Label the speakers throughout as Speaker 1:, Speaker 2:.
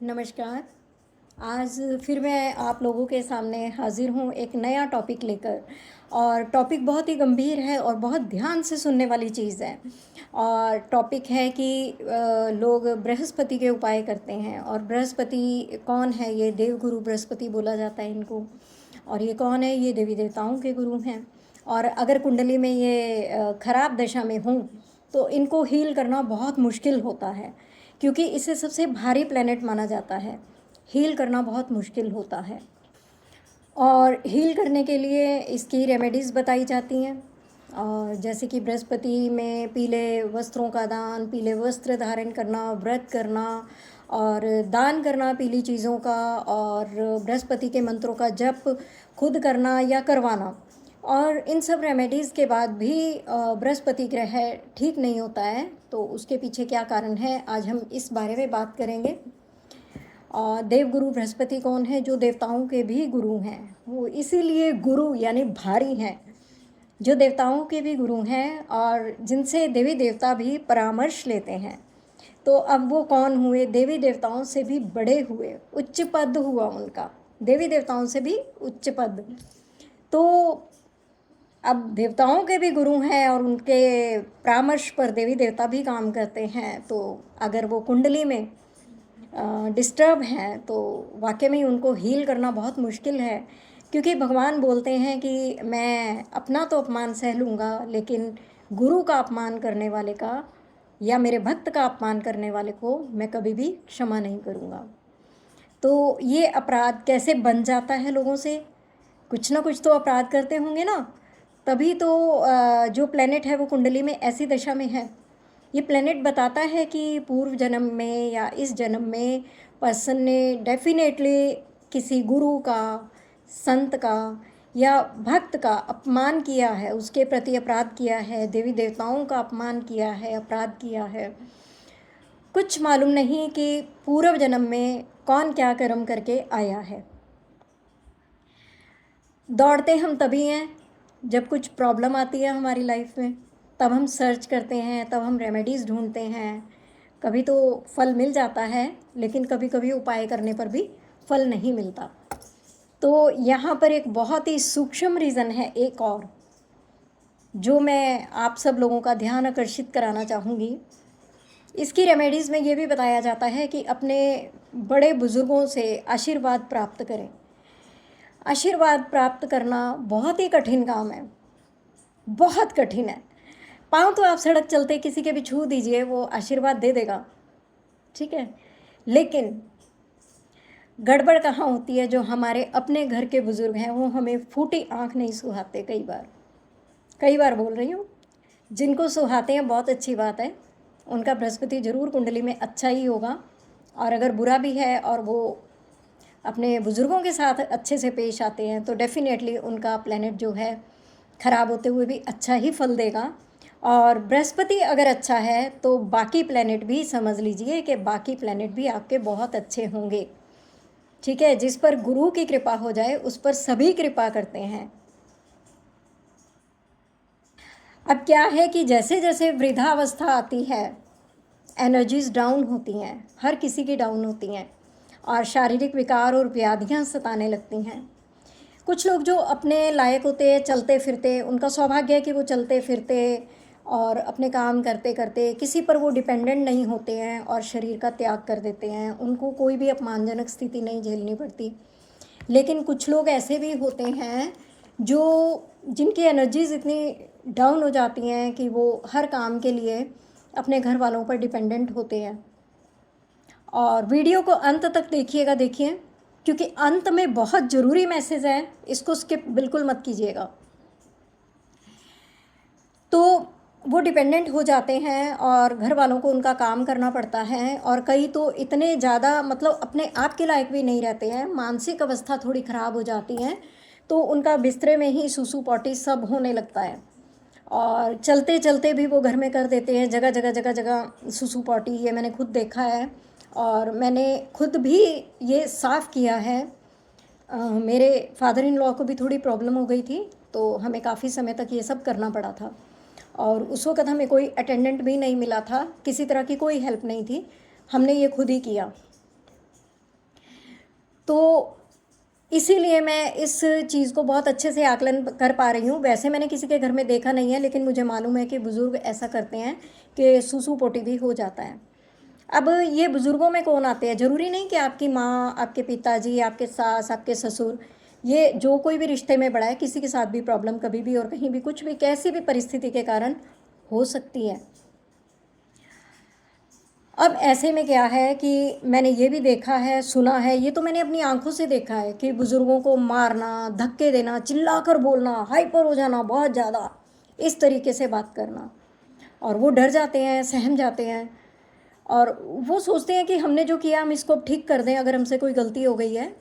Speaker 1: नमस्कार। आज फिर मैं आप लोगों के सामने हाज़िर हूँ एक नया टॉपिक लेकर। और टॉपिक बहुत ही गंभीर है और बहुत ध्यान से सुनने वाली चीज़ है। और टॉपिक है कि लोग बृहस्पति के उपाय करते हैं। और बृहस्पति कौन है? ये देवगुरु बृहस्पति बोला जाता है इनको। और ये कौन है? ये देवी देवताओं के गुरु हैं। और अगर कुंडली में ये खराब दशा में हों तो इनको हील करना बहुत मुश्किल होता है, क्योंकि इसे सबसे भारी प्लैनेट माना जाता है। हील करना बहुत मुश्किल होता है और हील करने के लिए इसकी रेमेडीज़ बताई जाती हैं। और जैसे कि बृहस्पति में पीले वस्त्रों का दान, पीले वस्त्र धारण करना, व्रत करना और दान करना पीली चीज़ों का, और बृहस्पति के मंत्रों का जप खुद करना या करवाना। और इन सब रेमेडीज़ के बाद भी बृहस्पति ग्रह ठीक नहीं होता है, तो उसके पीछे क्या कारण है, आज हम इस बारे में बात करेंगे। देवगुरु बृहस्पति कौन है? जो देवताओं के भी गुरु हैं। वो इसीलिए गुरु यानी भारी हैं, जो देवताओं के भी गुरु हैं और जिनसे देवी देवता भी परामर्श लेते हैं। तो अब वो कौन हुए? देवी देवताओं से भी बड़े हुए, उच्च पद हुआ उनका, देवी देवताओं से भी उच्च पद। तो अब देवताओं के भी गुरु हैं और उनके परामर्श पर देवी देवता भी काम करते हैं। तो अगर वो कुंडली में डिस्टर्ब हैं तो वाकई में उनको हील करना बहुत मुश्किल है, क्योंकि भगवान बोलते हैं कि मैं अपना तो अपमान सह लूँगा, लेकिन गुरु का अपमान करने वाले का या मेरे भक्त का अपमान करने वाले को मैं कभी भी क्षमा नहीं करूँगा। तो ये अपराध कैसे बन जाता है लोगों से? कुछ ना कुछ तो अपराध करते होंगे ना, तभी तो जो प्लेनेट है वो कुंडली में ऐसी दशा में है। ये प्लेनेट बताता है कि पूर्व जन्म में या इस जन्म में पर्सन ने डेफिनेटली किसी गुरु का, संत का या भक्त का अपमान किया है, उसके प्रति अपराध किया है, देवी देवताओं का अपमान किया है, अपराध किया है। कुछ मालूम नहीं कि पूर्व जन्म में कौन क्या कर्म करके आया है। दौड़ते हम तभी हैं जब कुछ प्रॉब्लम आती है हमारी लाइफ में, तब हम सर्च करते हैं, तब हम रेमेडीज़ ढूंढते हैं। कभी तो फल मिल जाता है, लेकिन कभी कभी उपाय करने पर भी फल नहीं मिलता। तो यहाँ पर एक बहुत ही सूक्ष्म रीज़न है एक और, जो मैं आप सब लोगों का ध्यान आकर्षित कराना चाहूँगी। इसकी रेमेडीज़ में ये भी बताया जाता है कि अपने बड़े बुज़ुर्गों से आशीर्वाद प्राप्त करें। आशीर्वाद प्राप्त करना बहुत ही कठिन काम है, बहुत कठिन है। पाँव तो आप सड़क चलते किसी के भी छू दीजिए, वो आशीर्वाद दे देगा, ठीक है। लेकिन गड़बड़ कहाँ होती है? जो हमारे अपने घर के बुज़ुर्ग हैं वो हमें फूटी आँख नहीं सुहाते। कई बार बोल रही हूँ। जिनको सुहाते हैं बहुत अच्छी बात है, उनका बृहस्पति ज़रूर कुंडली में अच्छा ही होगा। और अगर बुरा भी है और वो अपने बुज़ुर्गों के साथ अच्छे से पेश आते हैं तो डेफिनेटली उनका प्लैनेट जो है ख़राब होते हुए भी अच्छा ही फल देगा। और बृहस्पति अगर अच्छा है तो बाकी प्लैनेट भी समझ लीजिए कि बाकी प्लैनेट भी आपके बहुत अच्छे होंगे, ठीक है। जिस पर गुरु की कृपा हो जाए उस पर सभी कृपा करते हैं। अब क्या है कि जैसे जैसे वृद्धावस्था आती है, एनर्जीज़ डाउन होती हैं, हर किसी की डाउन होती हैं, और शारीरिक विकार और व्याधियां सताने लगती हैं। कुछ लोग जो अपने लायक होते हैं, चलते फिरते, उनका सौभाग्य है कि वो चलते फिरते और अपने काम करते करते किसी पर वो डिपेंडेंट नहीं होते हैं और शरीर का त्याग कर देते हैं, उनको कोई भी अपमानजनक स्थिति नहीं झेलनी पड़ती। लेकिन कुछ लोग ऐसे भी होते हैं जो जिनकी एनर्जीज़ इतनी डाउन हो जाती हैं कि वो हर काम के लिए अपने घर वालों पर डिपेंडेंट होते हैं। और वीडियो को अंत तक देखिए, क्योंकि अंत में बहुत ज़रूरी मैसेज है, इसको स्किप बिल्कुल मत कीजिएगा। तो वो डिपेंडेंट हो जाते हैं और घर वालों को उनका काम करना पड़ता है, और कई तो इतने ज़्यादा मतलब अपने आप के लायक भी नहीं रहते हैं, मानसिक अवस्था थोड़ी ख़राब हो जाती है, तो उनका बिस्तरे में ही सूसू पॉटी सब होने लगता है। और चलते चलते भी वो घर में कर देते हैं, जगह जगह जगह जगह सूसू पॉटी। ये मैंने खुद देखा है और मैंने खुद भी ये साफ़ किया है। मेरे फादर इन लॉ को भी थोड़ी प्रॉब्लम हो गई थी, तो हमें काफ़ी समय तक ये सब करना पड़ा था। और उस वक़्त हमें कोई अटेंडेंट भी नहीं मिला था, किसी तरह की कोई हेल्प नहीं थी, हमने ये खुद ही किया। तो इसीलिए मैं इस चीज़ को बहुत अच्छे से आकलन कर पा रही हूँ। वैसे मैंने किसी के घर में देखा नहीं है, लेकिन मुझे मालूम है कि बुज़ुर्ग ऐसा करते हैं कि सूसू पोटी भी हो जाता है। अब ये बुज़ुर्गों में कौन आते हैं? ज़रूरी नहीं कि आपकी माँ, आपके पिताजी, आपके सास, आपके ससुर, ये जो कोई भी रिश्ते में बड़ा है, किसी के साथ भी प्रॉब्लम कभी भी और कहीं भी कुछ भी कैसी भी परिस्थिति के कारण हो सकती है। अब ऐसे में क्या है कि मैंने ये भी देखा है, सुना है, ये तो मैंने अपनी आंखों से देखा है कि बुज़ुर्गों को मारना, धक्के देना, चिल्लाकर बोलना, हाइपर हो जाना बहुत ज़्यादा, इस तरीके से बात करना, और वो डर जाते हैं, सहम जाते हैं, और वो सोचते हैं कि हमने जो किया हम इसको ठीक कर दें अगर हमसे कोई गलती हो गई है,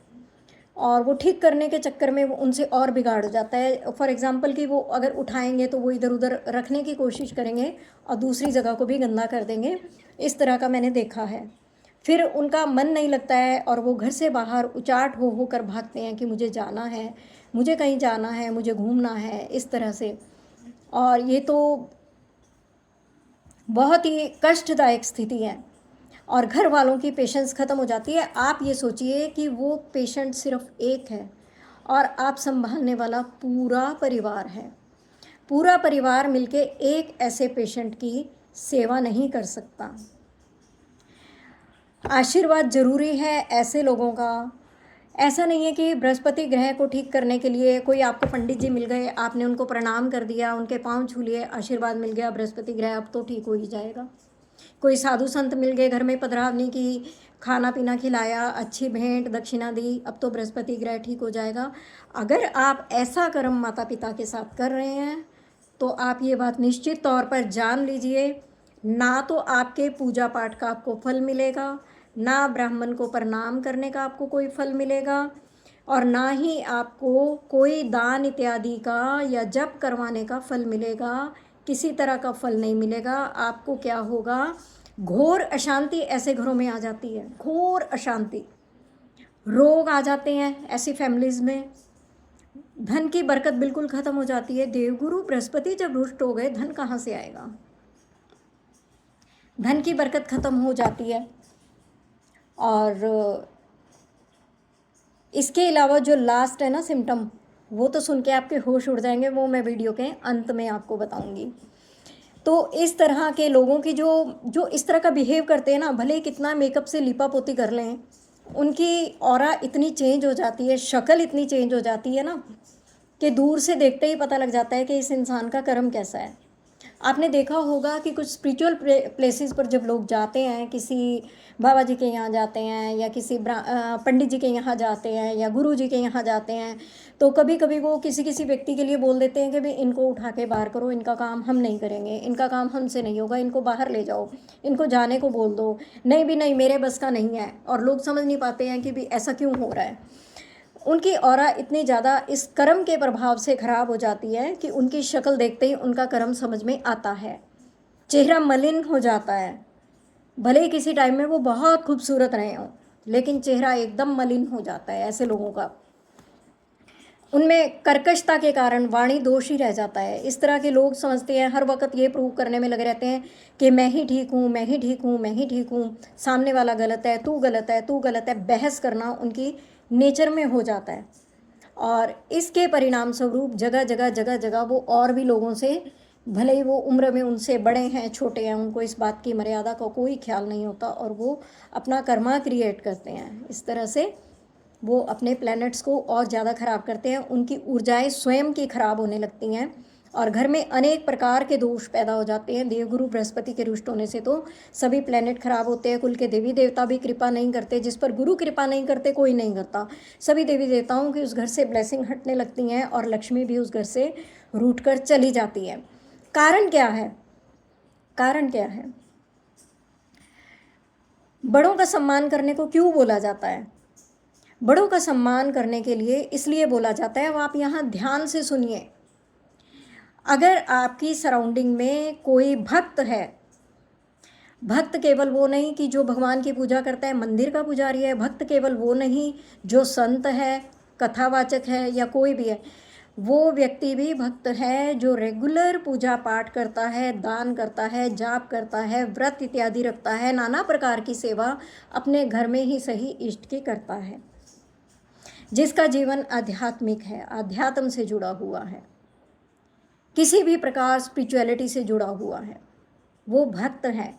Speaker 1: और वो ठीक करने के चक्कर में वो उनसे और बिगाड़ जाता है। फॉर एग्ज़ाम्पल कि वो अगर उठाएंगे तो वो इधर उधर रखने की कोशिश करेंगे और दूसरी जगह को भी गंदा कर देंगे। इस तरह का मैंने देखा है। फिर उनका मन नहीं लगता है और वो घर से बाहर उचाट हो कर भागते हैं कि मुझे जाना है, मुझे कहीं जाना है, मुझे घूमना है, इस तरह से। और ये तो बहुत ही कष्टदायक स्थिति है और घर वालों की पेशेंस ख़त्म हो जाती है। आप ये सोचिए कि वो पेशेंट सिर्फ एक है और आप संभालने वाला पूरा परिवार है। पूरा परिवार मिलके एक ऐसे पेशेंट की सेवा नहीं कर सकता। आशीर्वाद ज़रूरी है ऐसे लोगों का। ऐसा नहीं है कि बृहस्पति ग्रह को ठीक करने के लिए कोई आपको पंडित जी मिल गए, आपने उनको प्रणाम कर दिया, उनके पाँव छू लिए, आशीर्वाद मिल गया, बृहस्पति ग्रह अब तो ठीक हो ही जाएगा। कोई साधु संत मिल गए, घर में पधरावनी की, खाना पीना खिलाया, अच्छी भेंट दक्षिणा दी, अब तो बृहस्पति ग्रह ठीक हो जाएगा। अगर आप ऐसा कर्म माता पिता के साथ कर रहे हैं तो आप ये बात निश्चित तौर पर जान लीजिए, ना तो आपके पूजा पाठ का आपको फल मिलेगा, ना ब्राह्मण को प्रणाम करने का आपको कोई फल मिलेगा, और ना ही आपको कोई दान इत्यादि का या जप करवाने का फल मिलेगा। किसी तरह का फल नहीं मिलेगा। आपको क्या होगा, घोर अशांति ऐसे घरों में आ जाती है, घोर अशांति, रोग आ जाते हैं ऐसी फैमिलीज़ में, धन की बरकत बिल्कुल ख़त्म हो जाती है। देवगुरु बृहस्पति जब रुष्ट हो गए, धन कहाँ से आएगा? धन की बरकत ख़त्म हो जाती है। और इसके अलावा जो लास्ट है ना सिम्टम, वो तो सुन के आपके होश उड़ जाएंगे, वो मैं वीडियो के अंत में आपको बताऊंगी। तो इस तरह के लोगों की जो इस तरह का बिहेव करते हैं ना, भले ही कितना मेकअप से लिपा पोती कर लें, उनकी ऑरा इतनी चेंज हो जाती है, शक्ल इतनी चेंज हो जाती है ना कि दूर से देखते ही पता लग जाता है कि इस इंसान का कर्म कैसा है। आपने देखा होगा कि कुछ स्पिरिचुअल प्लेसेस पर जब लोग जाते हैं, किसी बाबा जी के यहाँ जाते हैं या किसी पंडित जी के यहाँ जाते हैं या गुरु जी के यहाँ जाते हैं, तो कभी कभी वो किसी किसी व्यक्ति के लिए बोल देते हैं कि भाई इनको उठा के बाहर करो, इनका काम हम नहीं करेंगे, इनका काम हमसे नहीं होगा, इनको बाहर ले जाओ, इनको जाने को बोल दो। नहीं भी नहीं, मेरे बस का नहीं है। और लोग समझ नहीं पाते हैं कि भाई ऐसा क्यों हो रहा है। उनकी ऑरा इतनी ज़्यादा इस कर्म के प्रभाव से ख़राब हो जाती है कि उनकी शक्ल देखते ही उनका कर्म समझ में आता है। चेहरा मलिन हो जाता है, भले ही किसी टाइम में वो बहुत खूबसूरत रहे हों, लेकिन चेहरा एकदम मलिन हो जाता है ऐसे लोगों का। उनमें कर्कशता के कारण वाणी दोष ही रह जाता है। इस तरह के लोग समझते हैं, हर वक्त ये प्रूव करने में लगे रहते हैं कि मैं ही ठीक हूँ, मैं ही ठीक हूँ, मैं ही ठीक हूँ, सामने वाला गलत है, तू गलत है, तू गलत है। बहस करना उनकी नेचर में हो जाता है और इसके परिणाम स्वरूप जगह जगह जगह जगह वो और भी लोगों से, भले ही वो उम्र में उनसे बड़े हैं, छोटे हैं, उनको इस बात की मर्यादा का कोई ख्याल नहीं होता और वो अपना कर्मा क्रिएट करते हैं। इस तरह से वो अपने प्लैनेट्स को और ज़्यादा ख़राब करते हैं, उनकी ऊर्जाएं स्वयं की खराब होने लगती हैं और घर में अनेक प्रकार के दोष पैदा हो जाते हैं। देवगुरु बृहस्पति के रुष्ट होने से तो सभी प्लैनेट खराब होते हैं। कुल के देवी देवता भी कृपा नहीं करते, जिस पर गुरु कृपा नहीं करते कोई नहीं करता। सभी देवी देवताओं की उस घर से ब्लेसिंग हटने लगती हैं और लक्ष्मी भी उस घर से रूठ कर चली जाती है। कारण क्या है? कारण क्या है? बड़ों का सम्मान करने को क्यों बोला जाता है? बड़ों का सम्मान करने के लिए इसलिए बोला जाता है, अब आप यहाँ ध्यान से सुनिए। अगर आपकी सराउंडिंग में कोई भक्त है, भक्त केवल वो नहीं कि जो भगवान की पूजा करता है, मंदिर का पुजारी है, भक्त केवल वो नहीं जो संत है, कथावाचक है या कोई भी है, वो व्यक्ति भी भक्त है जो रेगुलर पूजा पाठ करता है, दान करता है, जाप करता है, व्रत इत्यादि रखता है, नाना प्रकार की सेवा अपने घर में ही सही इष्ट की करता है। जिसका जीवन आध्यात्मिक है, आध्यात्म से जुड़ा हुआ है, किसी भी प्रकार स्पिरिचुअलिटी से जुड़ा हुआ है, वो भक्त है।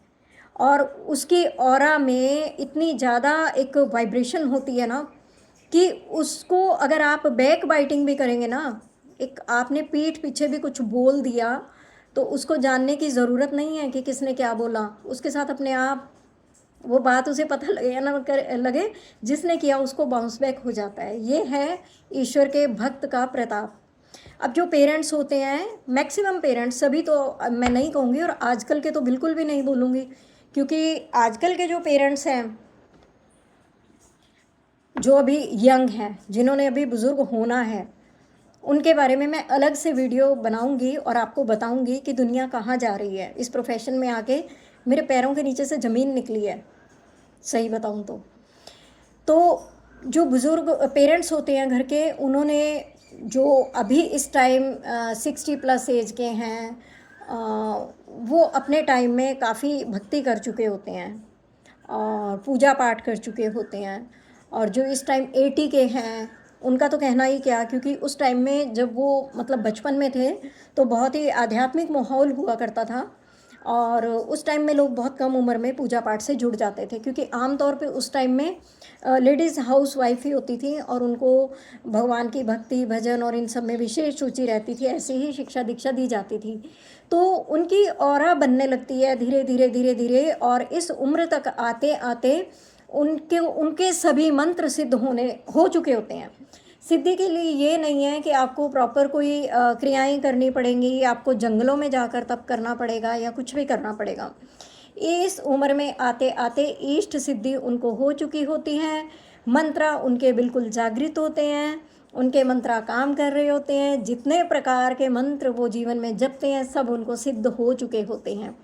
Speaker 1: और उसकी ऑरा में इतनी ज़्यादा एक वाइब्रेशन होती है ना कि उसको अगर आप बैक बाइटिंग भी करेंगे ना, एक आपने पीठ पीछे भी कुछ बोल दिया तो उसको जानने की ज़रूरत नहीं है कि किसने क्या बोला, उसके साथ अपने आप वो बात उसे पता लगे या ना लगे, जिसने किया उसको बाउंस बैक हो जाता है। ये है ईश्वर के भक्त का प्रताप। अब जो पेरेंट्स होते हैं, मैक्सिमम पेरेंट्स, सभी तो मैं नहीं कहूँगी और आजकल के तो बिल्कुल भी नहीं बोलूँगी, क्योंकि आजकल के जो पेरेंट्स हैं, जो अभी यंग हैं, जिन्होंने अभी बुज़ुर्ग होना है, उनके बारे में मैं अलग से वीडियो बनाऊंगी और आपको बताऊंगी कि दुनिया कहाँ जा रही है। इस प्रोफेशन में आके मेरे पैरों के नीचे से ज़मीन निकली है, सही बताऊं तो जो बुज़ुर्ग पेरेंट्स होते हैं घर के, उन्होंने जो अभी इस टाइम 60+ एज के हैं, वो अपने टाइम में काफ़ी भक्ति कर चुके होते हैं और पूजा पाठ कर चुके होते हैं। और जो इस टाइम 80 के हैं, उनका तो कहना ही क्या, क्योंकि उस टाइम में जब वो मतलब बचपन में थे तो बहुत ही आध्यात्मिक माहौल हुआ करता था और उस टाइम में लोग बहुत कम उम्र में पूजा पाठ से जुड़ जाते थे, क्योंकि आम तौर पे उस टाइम में लेडीज़ हाउस वाइफ ही होती थी और उनको भगवान की भक्ति भजन और इन सब में विशेष रुचि रहती थी, ऐसी ही शिक्षा दीक्षा दी जाती थी। तो उनकी ऑरा बनने लगती है धीरे धीरे धीरे धीरे, और इस उम्र तक आते आते उनके सभी मंत्र सिद्ध हो चुके होते हैं। सिद्धि के लिए ये नहीं है कि आपको प्रॉपर कोई क्रियाएं करनी पड़ेंगी, आपको जंगलों में जाकर तप करना पड़ेगा या कुछ भी करना पड़ेगा। इस उम्र में आते आते इष्ट सिद्धि उनको हो चुकी होती है, मंत्र उनके बिल्कुल जागृत होते हैं, उनके मंत्र काम कर रहे होते हैं, जितने प्रकार के मंत्र वो जीवन में जपते हैं सब उनको सिद्ध हो चुके होते हैं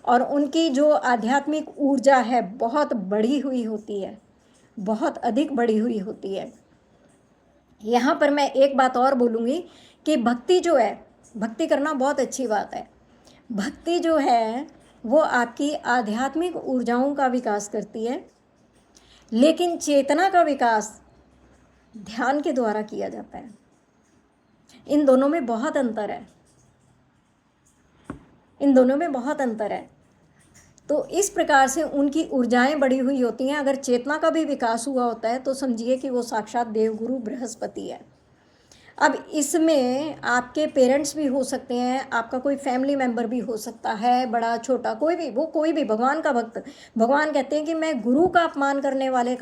Speaker 1: और उनकी जो आध्यात्मिक ऊर्जा है बहुत बढ़ी हुई होती है, बहुत अधिक बढ़ी हुई होती है। यहाँ पर मैं एक बात और बोलूँगी कि भक्ति जो है, भक्ति करना बहुत अच्छी बात है। भक्ति जो है वो आपकी आध्यात्मिक ऊर्जाओं का विकास करती है, लेकिन चेतना का विकास ध्यान के द्वारा किया जाता है। इन दोनों में बहुत अंतर है, इन दोनों में बहुत अंतर है। तो इस प्रकार से उनकी ऊर्जाएं बढ़ी हुई होती हैं। अगर चेतना का भी विकास हुआ होता है तो समझिए कि वो साक्षात देवगुरु बृहस्पति है। अब इसमें आपके पेरेंट्स भी हो सकते हैं, आपका कोई फैमिली मेम्बर भी हो सकता है, बड़ा छोटा कोई भी, वो कोई भी भगवान का भक्त। भगवान कहते हैं कि मैं गुरु का अपमान करने वाले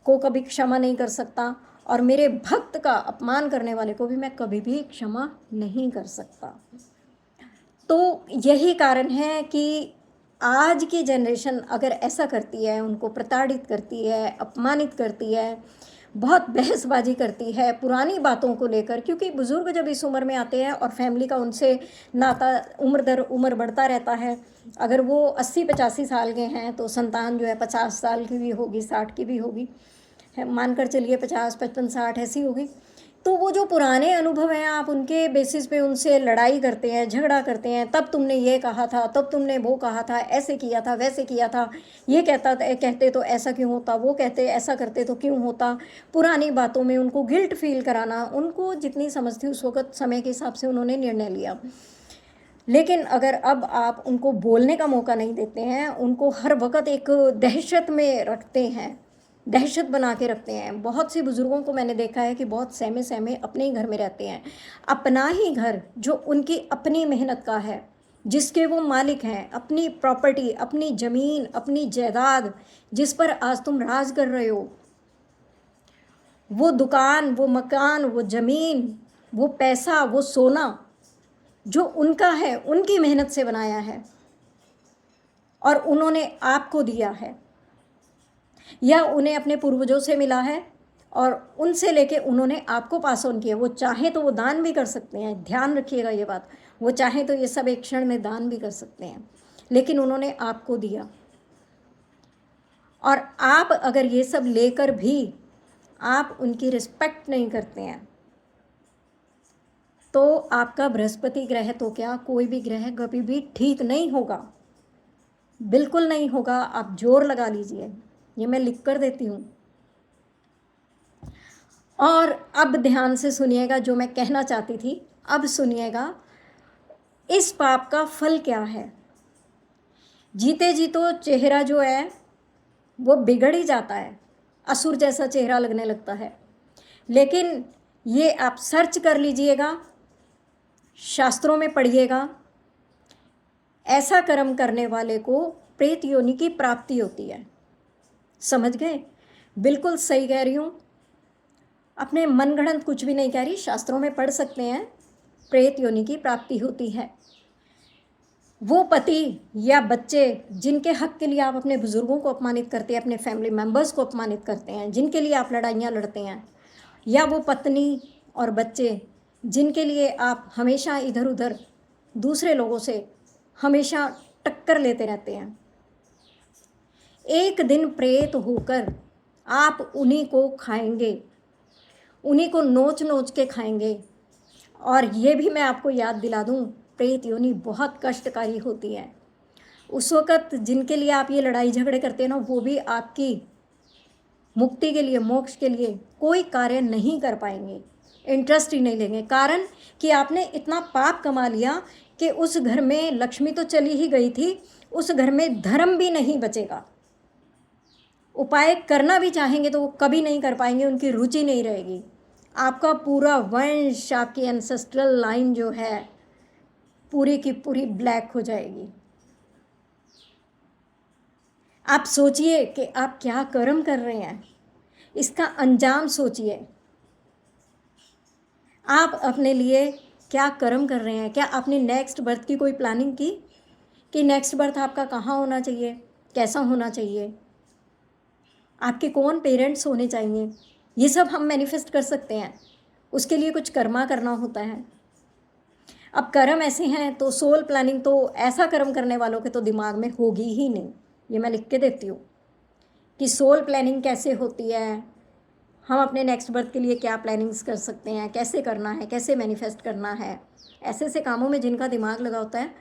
Speaker 1: को कभी क्षमा नहीं कर सकता और मेरे भक्त का अपमान करने वाले को भी मैं कभी भी क्षमा नहीं कर सकता। तो यही कारण है कि आज की जनरेशन अगर ऐसा करती है, उनको प्रताड़ित करती है, अपमानित करती है, बहुत बहसबाजी करती है पुरानी बातों को लेकर, क्योंकि बुज़ुर्ग जब इस उम्र में आते हैं और फैमिली का उनसे नाता उम्र दर उम्र बढ़ता रहता है। अगर वो 80-85 साल के हैं तो संतान जो है 50 साल की भी होगी, 60 की भी होगी, मानकर चलिए 50, 55, 60 ऐसी होगी। तो वो जो पुराने अनुभव हैं आप उनके बेसिस पे उनसे लड़ाई करते हैं, झगड़ा करते हैं, तब तुमने ये कहा था, तब तुमने वो कहा था, ऐसे किया था, वैसे किया था, ये कहते तो ऐसा क्यों होता, वो कहते ऐसा करते तो क्यों होता। पुरानी बातों में उनको गिल्ट फील कराना, उनको जितनी समझ थी उस वक्त समय के हिसाब से उन्होंने निर्णय लिया। लेकिन अगर अब आप उनको बोलने का मौका नहीं देते हैं, उनको हर वक्त एक दहशत में रखते हैं, दहशत बना के रखते हैं। बहुत से बुज़ुर्गों को मैंने देखा है कि बहुत सहमे सहमे अपने ही घर में रहते हैं, अपना ही घर जो उनकी अपनी मेहनत का है, जिसके वो मालिक हैं, अपनी प्रॉपर्टी, अपनी ज़मीन, अपनी जायदाद, जिस पर आज तुम राज कर रहे हो, वो दुकान, वो मकान, वो ज़मीन, वो पैसा, वो सोना जो उनका है, उनकी मेहनत से बनाया है और उन्होंने आपको दिया है या उन्हें अपने पूर्वजों से मिला है और उनसे लेके उन्होंने आपको पास ऑन किया। वो चाहे तो वो दान भी कर सकते हैं, ध्यान रखिएगा ये बात, वो चाहे तो ये सब एक क्षण में दान भी कर सकते हैं, लेकिन उन्होंने आपको दिया। और आप अगर ये सब लेकर भी आप उनकी रिस्पेक्ट नहीं करते हैं तो आपका बृहस्पति ग्रह तो क्या, कोई भी ग्रह कभी भी ठीक नहीं होगा, बिल्कुल नहीं होगा। आप जोर लगा लीजिए, ये मैं लिख कर देती हूँ। और अब ध्यान से सुनिएगा, जो मैं कहना चाहती थी अब सुनिएगा। इस पाप का फल क्या है? जीते जी तो चेहरा जो है वो बिगड़ ही जाता है, असुर जैसा चेहरा लगने लगता है। लेकिन ये आप सर्च कर लीजिएगा, शास्त्रों में पढ़िएगा, ऐसा कर्म करने वाले को प्रेत योनि की प्राप्ति होती है। समझ गए? बिल्कुल सही कह रही हूँ, अपने मनगढ़ंत कुछ भी नहीं कह रही, शास्त्रों में पढ़ सकते हैं, प्रेत योनि की प्राप्ति होती है। वो पति या बच्चे जिनके हक के लिए आप अपने बुज़ुर्गों को अपमानित करते हैं, अपने फैमिली मेम्बर्स को अपमानित करते हैं, जिनके लिए आप लड़ाइयाँ लड़ते हैं, या वो पत्नी और बच्चे जिनके लिए आप हमेशा इधर उधर दूसरे लोगों से हमेशा टक्कर लेते रहते हैं, एक दिन प्रेत होकर आप उन्हीं को खाएंगे, उन्हीं को नोच नोच के खाएंगे। और ये भी मैं आपको याद दिला दूं, प्रेत योनि बहुत कष्टकारी होती है। उस वक़्त जिनके लिए आप ये लड़ाई झगड़े करते हैं ना, वो भी आपकी मुक्ति के लिए, मोक्ष के लिए कोई कार्य नहीं कर पाएंगे, इंटरेस्ट ही नहीं लेंगे। कारण कि आपने इतना पाप कमा लिया कि उस घर में लक्ष्मी तो चली ही गई थी, उस घर में धर्म भी नहीं बचेगा। उपाय करना भी चाहेंगे तो वो कभी नहीं कर पाएंगे, उनकी रुचि नहीं रहेगी। आपका पूरा वंश, आपकी एंसेस्ट्रल लाइन जो है पूरी की पूरी ब्लैक हो जाएगी। आप सोचिए कि आप क्या कर्म कर रहे हैं, इसका अंजाम सोचिए। आप अपने लिए क्या कर्म कर रहे हैं? क्या आपने नेक्स्ट बर्थ की कोई प्लानिंग की कि नेक्स्ट बर्थ आपका कहाँ होना चाहिए, कैसा होना चाहिए, आपके कौन पेरेंट्स होने चाहिए? ये सब हम मैनिफेस्ट कर सकते हैं, उसके लिए कुछ कर्मा करना होता है। अब कर्म ऐसे हैं तो सोल प्लानिंग तो ऐसा कर्म करने वालों के तो दिमाग में होगी ही नहीं। ये मैं लिख के देती हूँ कि सोल प्लानिंग कैसे होती है, हम अपने नेक्स्ट बर्थ के लिए क्या प्लानिंग्स कर सकते हैं, कैसे करना है, कैसे मैनिफेस्ट करना है। ऐसे ऐसे कामों में जिनका दिमाग लगा होता है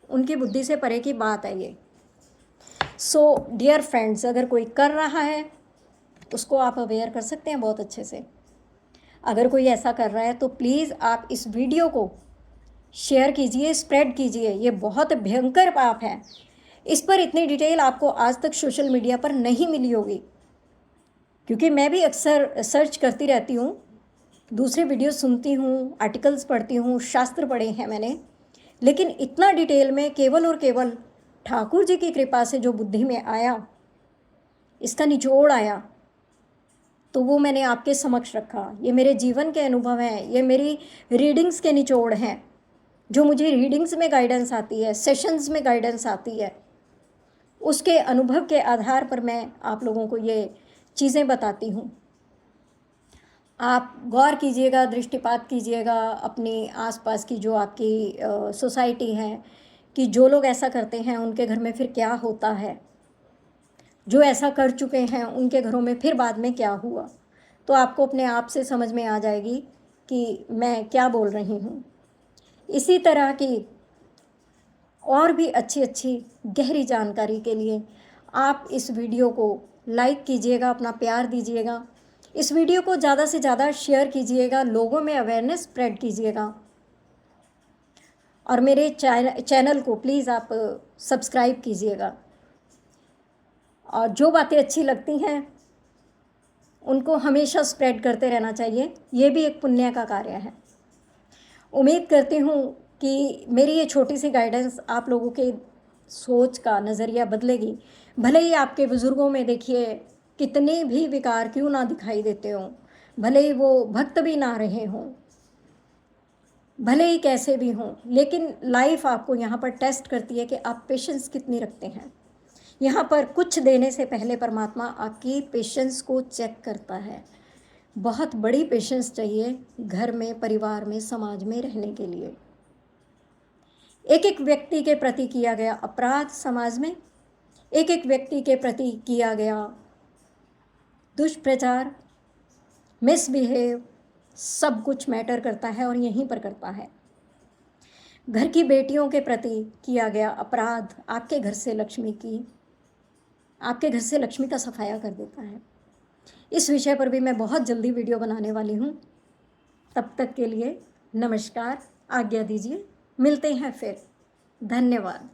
Speaker 1: उनकी बुद्धि से परे की बात है ये। सो डियर फ्रेंड्स, अगर कोई कर रहा है उसको आप अवेयर कर सकते हैं बहुत अच्छे से। अगर कोई ऐसा कर रहा है तो प्लीज़ आप इस वीडियो को शेयर कीजिए, स्प्रेड कीजिए। ये बहुत भयंकर पाप है, इस पर इतनी डिटेल आपको आज तक सोशल मीडिया पर नहीं मिली होगी, क्योंकि मैं भी अक्सर सर्च करती रहती हूँ, दूसरे वीडियो सुनती हूँ, आर्टिकल्स पढ़ती हूँ, शास्त्र पढ़े हैं मैंने, लेकिन इतना डिटेल में केवल और केवल ठाकुर जी की कृपा से जो बुद्धि में आया, इसका निचोड़ आया, तो वो मैंने आपके समक्ष रखा। ये मेरे जीवन के अनुभव हैं, ये मेरी रीडिंग्स के निचोड़ हैं, जो मुझे रीडिंग्स में गाइडेंस आती है, सेशंस में गाइडेंस आती है, उसके अनुभव के आधार पर मैं आप लोगों को ये चीज़ें बताती हूँ। आप गौर कीजिएगा, दृष्टिपात कीजिएगा अपनी आसपास की जो आपकी सोसाइटी है, कि जो लोग ऐसा करते हैं उनके घर में फिर क्या होता है, जो ऐसा कर चुके हैं उनके घरों में फिर बाद में क्या हुआ। तो आपको अपने आप से समझ में आ जाएगी कि मैं क्या बोल रही हूँ। इसी तरह की और भी अच्छी अच्छी गहरी जानकारी के लिए आप इस वीडियो को लाइक कीजिएगा, अपना प्यार दीजिएगा, इस वीडियो को ज़्यादा से ज़्यादा शेयर कीजिएगा, लोगों में अवेयरनेस स्प्रेड कीजिएगा, और मेरे चैनल को प्लीज़ आप सब्सक्राइब कीजिएगा। और जो बातें अच्छी लगती हैं उनको हमेशा स्प्रेड करते रहना चाहिए, ये भी एक पुण्य का कार्य है। उम्मीद करती हूँ कि मेरी ये छोटी सी गाइडेंस आप लोगों के सोच का नज़रिया बदलेगी। भले ही आपके बुज़ुर्गों में देखिए कितने भी विकार क्यों ना दिखाई देते हों, भले ही वो भक्त भी ना रहे हों, भले ही कैसे भी हों, लेकिन लाइफ आपको यहाँ पर टेस्ट करती है कि आप पेशेंस कितनी रखते हैं। यहाँ पर कुछ देने से पहले परमात्मा आपकी पेशेंस को चेक करता है। बहुत बड़ी पेशेंस चाहिए घर में, परिवार में, समाज में रहने के लिए। एक एक व्यक्ति के प्रति किया गया अपराध समाज में, एक एक व्यक्ति के प्रति किया गया दुष्प्रचार, मिसबिहेव, सब कुछ मैटर करता है और यहीं पर करता है। घर की बेटियों के प्रति किया गया अपराध आपके घर से लक्ष्मी का सफाया कर देता है। इस विषय पर भी मैं बहुत जल्दी वीडियो बनाने वाली हूँ। तब तक के लिए नमस्कार, आज्ञा दीजिए, मिलते हैं फिर। धन्यवाद।